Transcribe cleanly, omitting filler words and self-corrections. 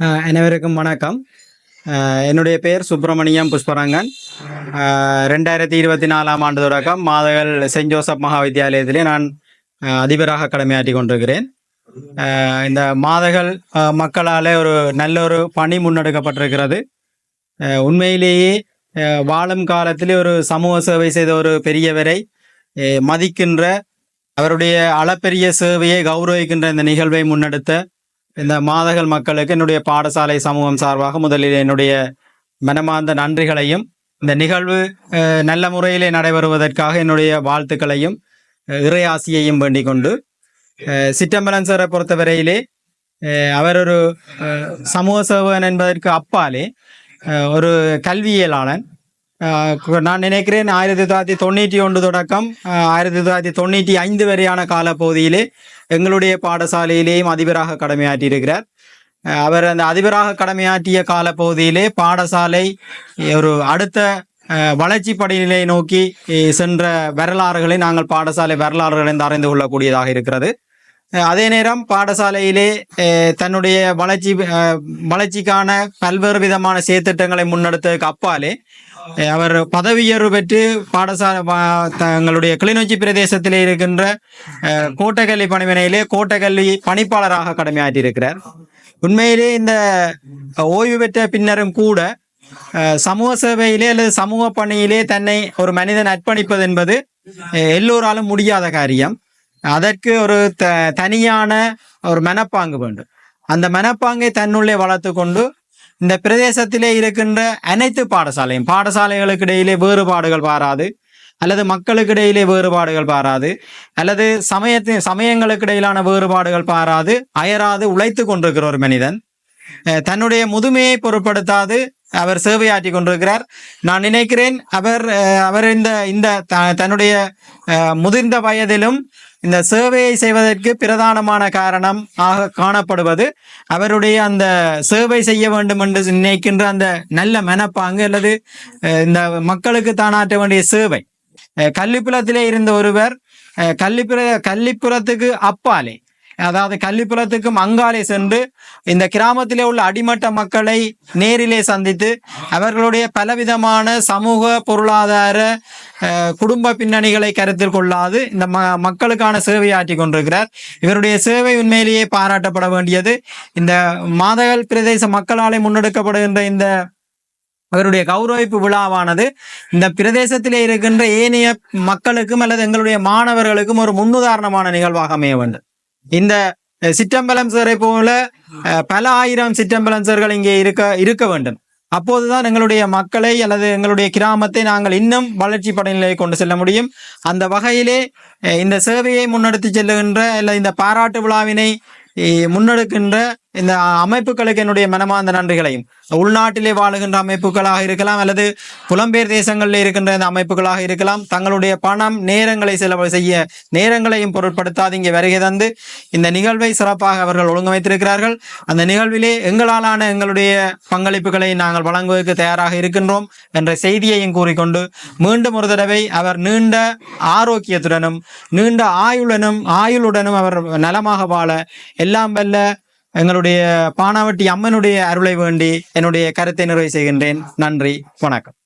அனைவருக்கும் வணக்கம். என்னுடைய பெயர் சுப்பிரமணியம் புஷ்பரங்கன். 2024ஆம் ஆண்டு தொடக்கம் மாதகள் செயின்ட் ஜோசப் மகா வித்தியாலயத்திலே நான் அதிபராக கடமையாற்றி கொண்டிருக்கிறேன். இந்த மாதகள் மக்களால் ஒரு நல்ல ஒரு பணி முன்னெடுக்கப்பட்டிருக்கிறது. உண்மையிலேயே வாழும் காலத்திலே ஒரு சமூக சேவை செய்த ஒரு பெரியவரை மதிக்கின்ற, அவருடைய அளப்பெரிய சேவையை கௌரவிக்கின்ற இந்த நிகழ்வை முன்னெடுத்த இந்த மாதகள் மக்களுக்கு என்னுடைய பாடசாலை சமூகம் சார்பாக முதலில் என்னுடைய மனமார்ந்த நன்றிகளையும், இந்த நிகழ்வு நல்ல முறையிலே நடைபெறுவதற்காக என்னுடைய வாழ்த்துக்களையும் இறையாசியையும் வேண்டிக் கொண்டு, சிற்றம்பலம் சாரை பொறுத்தவரையிலே அவர் ஒரு சமூக சேவகன் என்பதற்கு அப்பாலே ஒரு கல்வியலாளன். நான் நினைக்கிறேன் 1991 தொடக்கம் 1995 வரையான காலப்பகுதியிலே எங்களுடைய பாடசாலையிலேயும் அதிபராக கடமையாற்றியிருக்கிறார். அவர் அந்த அதிபராக கடமையாற்றிய காலப்பகுதியிலே பாடசாலை ஒரு அடுத்த வளர்ச்சி படிநிலை நோக்கி சென்ற வரலாறுகளை நாங்கள் பாடசாலை வரலாறுகளை அறிந்து கொள்ளக்கூடியதாக இருக்கிறது. அதே நேரம் பாடசாலையிலே தன்னுடைய வளர்ச்சிக்கான பல்வேறு விதமான செயற்திட்டங்களை முன்னெடுத்ததுக்கு அப்பாலே அவர் பதவியுயர்வு பெற்று பாடசாலை தங்களுடைய கிளிநொச்சி பிரதேசத்திலே இருக்கின்ற கோட்டக்கல்வி பணிமனையிலே கோட்டக்கல்வி பணிப்பாளராக கடமையாற்றியிருக்கிறார். உண்மையிலே இந்த ஓய்வு பெற்ற பின்னரும் கூட சமூக சேவையிலே அல்லது சமூக பணியிலே தன்னை ஒரு மனிதன் அர்ப்பணிப்பது என்பது எல்லோராலும் முடியாத காரியம். அதற்கு ஒரு தனியான ஒரு மனப்பாங்கு வேண்டும். அந்த மனப்பாங்கை தன்னுள்ளே வளர்த்து கொண்டு இந்த பிரதேசத்திலே இருக்கின்ற அனைத்து பாடசாலைகளுக்கு இடையிலே வேறுபாடுகள் பாராது, அல்லது மக்களுக்கு இடையிலே வேறுபாடுகள் பாராது, அல்லது சமயங்களுக்கு இடையிலான வேறுபாடுகள் பாராது அயராது உழைத்து கொண்டிருக்கிற ஒரு மனிதன். தன்னுடைய முதுமையை பொருட்படுத்தாது அவர் சேவையாற்றி கொண்டிருக்கிறார். நான் நினைக்கிறேன் அவர் இந்த தன்னுடைய முதிர்ந்த வயதிலும் இந்த சேவையை செய்வதற்கு பிரதானமான காரணம் ஆக காணப்படுவது அவருடைய அந்த சேவை செய்ய வேண்டும் என்று நினைக்கின்ற அந்த நல்ல மனப்பாங்கு, அல்லது இந்த மக்களுக்கு தானாற்ற வேண்டிய சேவை. கள்ளிப்புலத்திலே இருந்த ஒருவர் கள்ளிப்புலத்துக்கு அப்பாலே, அதாவது கள்ளிப்புலத்துக்கும் அங்காலே சென்று இந்த கிராமத்திலே உள்ள அடிமட்ட மக்களை நேரிலே சந்தித்து அவர்களுடைய பலவிதமான சமூக பொருளாதார குடும்ப பின்னணிகளை கருத்தில் கொள்ளாது இந்த மக்களுக்கான சேவையாற்றி கொண்டிருக்கிறார். இவருடைய சேவை உண்மையிலேயே பாராட்டப்பட வேண்டியது. இந்த மாதகள் பிரதேச மக்களாலே முன்னெடுக்கப்படுகின்ற இந்த அவருடைய கௌரவிப்பு விழாவானது இந்த பிரதேசத்திலே இருக்கின்ற ஏனைய மக்களுக்கும் அல்லது எங்களுடைய மாணவர்களுக்கும் ஒரு முன்னுதாரணமான நிகழ்வாக அமைய வேண்டும். இந்த சிற்றம்பலம் சேரை போல பல ஆயிரம் சிற்றம்பலம் சேர்கள் இங்கே இருக்க வேண்டும். அப்போதுதான் எங்களுடைய மக்களை அல்லது எங்களுடைய கிராமத்தை நாங்கள் இன்னும் வளர்ச்சி படிநிலையை கொண்டு செல்ல முடியும். அந்த வகையிலே இந்த சேவையை முன்னெடுத்து செல்லுகின்ற அல்ல இந்த பாராட்டு விழாவினை முன்னெடுக்கின்ற இந்த அமைப்புகளுக்கு என்னுடைய மனமார்ந்த நன்றிகளையும், உள்நாட்டிலே வாழுகின்ற அமைப்புகளாக இருக்கலாம் அல்லது புலம்பெயர் தேசங்களில் இருக்கின்ற இந்த அமைப்புகளாக இருக்கலாம், தங்களுடைய பணம் நேரங்களை செலவு செய்ய நேரங்களையும் பொருட்படுத்தாது இங்கே வருகை தந்து இந்த நிகழ்வை சிறப்பாக அவர்கள் ஒழுங்கமைத்திருக்கிறார்கள். அந்த நிகழ்விலே எங்களாலான எங்களுடைய பங்களிப்புகளை நாங்கள் வழங்குவதற்கு தயாராக இருக்கின்றோம் என்ற செய்தியையும் கூறிக்கொண்டு மீண்டும் ஒரு தடவை அவர் நீண்ட ஆரோக்கியத்துடனும் நீண்ட ஆயுளுடனும் அவர் நலமாக வாழ எல்லாம் வல்ல எங்களுடைய பானாவட்டி அம்மனுடைய அருளை வேண்டி என்னுடைய கருத்தை நிறைவு செய்கின்றேன். நன்றி, வணக்கம்.